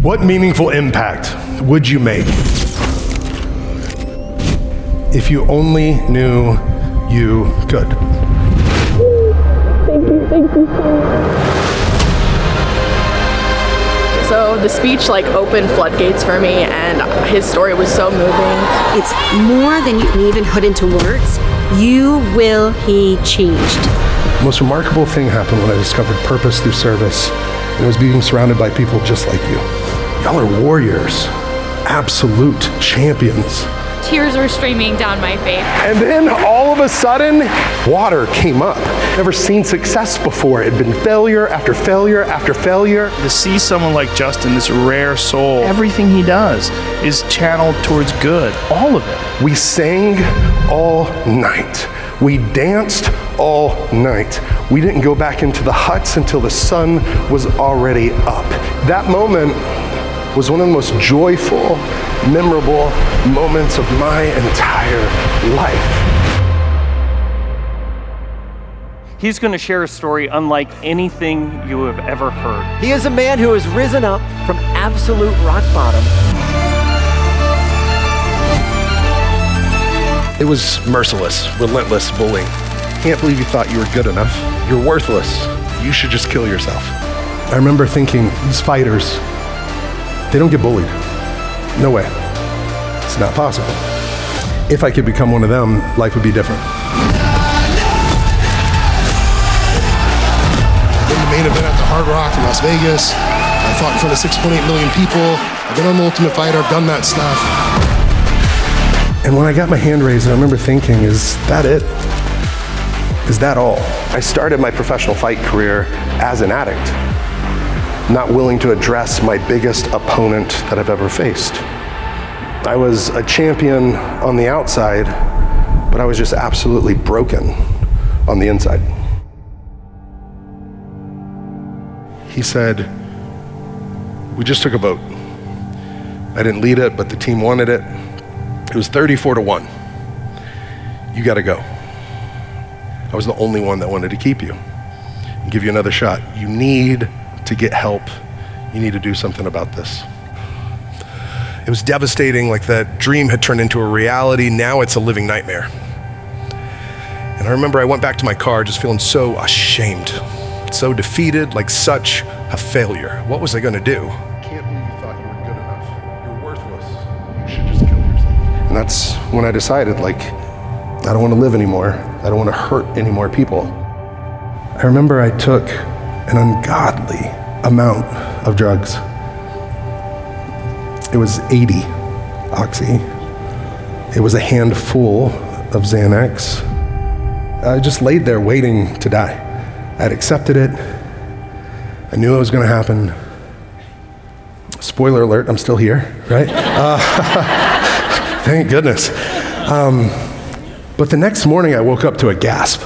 What meaningful impact would you make if you only knew you could? Thank you so much. So the speech opened floodgates for me, and his story was so moving. It's more than you can even put into words. You will be changed. The most remarkable thing happened when I discovered purpose through service, and it was being surrounded by people just like you. Y'all are warriors, absolute champions. Tears were streaming down my face. And then all of a sudden, water came up. Never seen success before. It had been failure after failure after failure. To see someone like Justin, this rare soul, everything he does is channeled towards good, all of it. We sang all night. We danced all night. We didn't go back into the huts until the sun was already up. That moment was one of the most joyful, memorable moments of my entire life. He's going to share a story unlike anything you have ever heard. He is a man who has risen up from absolute rock bottom. It was merciless, relentless bullying. Can't believe you thought you were good enough. You're worthless. You should just kill yourself. I remember thinking, these fighters, they don't get bullied. No way. It's not possible. If I could become one of them, life would be different. In the main event at the Hard Rock in Las Vegas, I fought in front of 6.8 million people. I've been on the Ultimate Fighter, I've done that stuff. And when I got my hand raised, I remember thinking, is that it? Is that all? I started my professional fight career as an addict, not willing to address my biggest opponent that I've ever faced. I was a champion on the outside, but I was just absolutely broken on the inside. He said, we just took a vote. I didn't lead it, but the team wanted it. It was 34-1. You gotta go. I was the only one that wanted to keep you and give you another shot. You need to get help. You need to do something about this. It was devastating, like that dream had turned into a reality. Now it's a living nightmare. And I remember I went back to my car just feeling so ashamed, so defeated, like such a failure. What was I gonna do? I can't believe you thought you were good enough. You're worthless. You should just kill yourself. And that's when I decided, I don't wanna live anymore. I don't wanna hurt any more people. I remember I took an ungodly amount of drugs. It was 80 Oxy. It was a handful of Xanax. I just laid there waiting to die. I had accepted it. I knew it was gonna happen. Spoiler alert, I'm still here, right? Thank goodness. But the next morning I woke up to a gasp.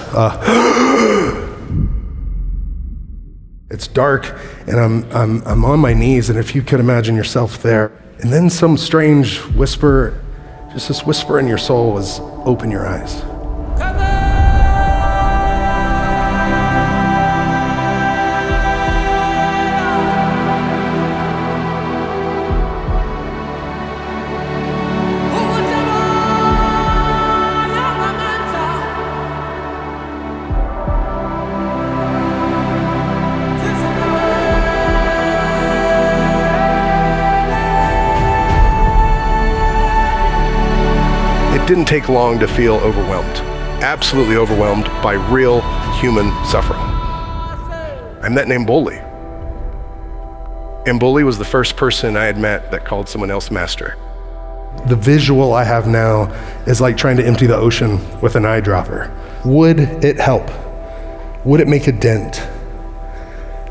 It's dark, and I'm on my knees, and if you could imagine yourself there, and then some strange whisper, just this whisper in your soul was, open your eyes. It didn't take long to feel overwhelmed, absolutely overwhelmed by real human suffering. I met named Bully. And Bully was the first person I had met that called someone else master. The visual I have now is like trying to empty the ocean with an eyedropper. Would it help? Would it make a dent?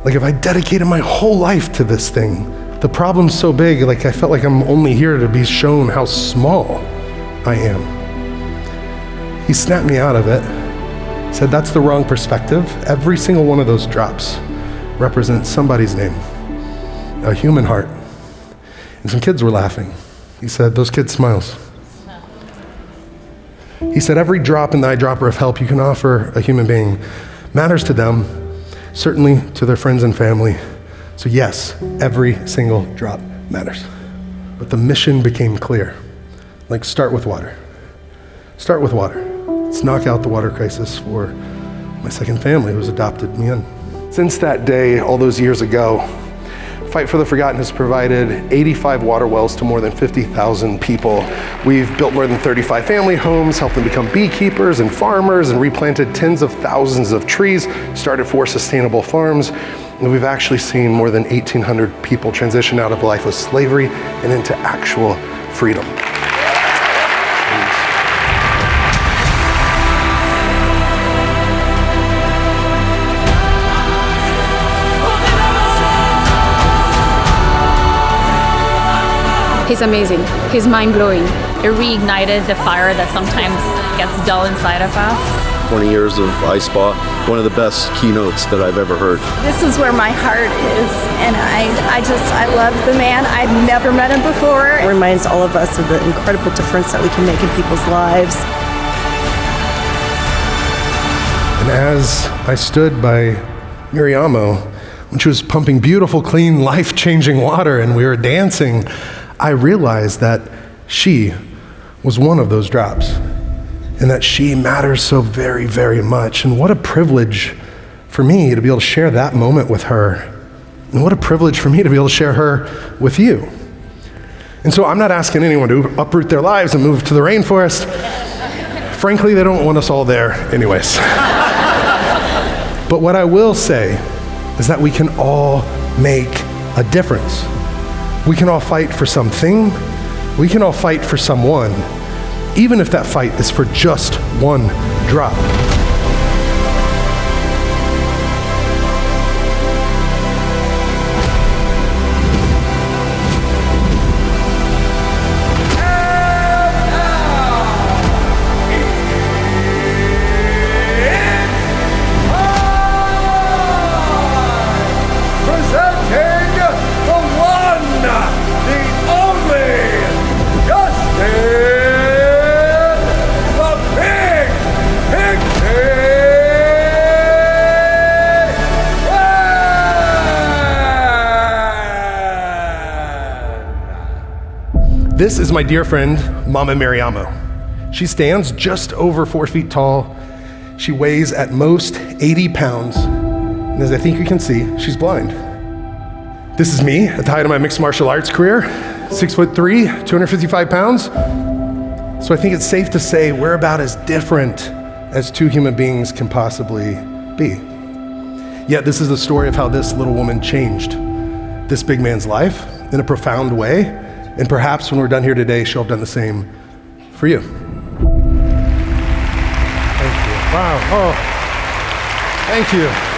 Like if I dedicated my whole life to this thing, the problem's so big, I felt like I'm only here to be shown how small I am. He snapped me out of it, said that's the wrong perspective. Every single one of those drops represents somebody's name, a human heart. And some kids were laughing. He said, those kids' smiles. He said, every drop in the eyedropper of help you can offer a human being matters to them, certainly to their friends and family. So yes, every single drop matters. But the mission became clear. Like, start with water. Start with water. Let's knock out the water crisis for my second family who's adopted me in. Since that day, all those years ago, Fight for the Forgotten has provided 85 water wells to more than 50,000 people. We've built more than 35 family homes, helped them become beekeepers and farmers, and replanted tens of thousands of trees, started 4 sustainable farms. And we've actually seen more than 1,800 people transition out of a life of slavery and into actual freedom. He's amazing. He's mind-blowing. It reignited the fire that sometimes gets dull inside of us. 20 years of iSpa, one of the best keynotes that I've ever heard. This is where my heart is, and I love the man. I'd never met him before. It reminds all of us of the incredible difference that we can make in people's lives. And as I stood by Miriamo, when she was pumping beautiful, clean, life-changing water and we were dancing, I realized that she was one of those drops, and that she matters so very, very much. And what a privilege for me to be able to share that moment with her. And what a privilege for me to be able to share her with you. And so I'm not asking anyone to uproot their lives and move to the rainforest. Frankly, they don't want us all there anyways. But what I will say is that we can all make a difference. We can all fight for something. We can all fight for someone, even if that fight is for just one drop. This is my dear friend, Mama Miriamo. She stands just over 4 feet tall. She weighs at most 80 pounds. And as I think you can see, she's blind. This is me at the height of my mixed martial arts career, 6'3", 255 pounds. So I think it's safe to say we're about as different as two human beings can possibly be. Yet this is the story of how this little woman changed this big man's life in a profound way. And perhaps when we're done here today, she'll have done the same for you. Thank you. Wow. Oh, thank you.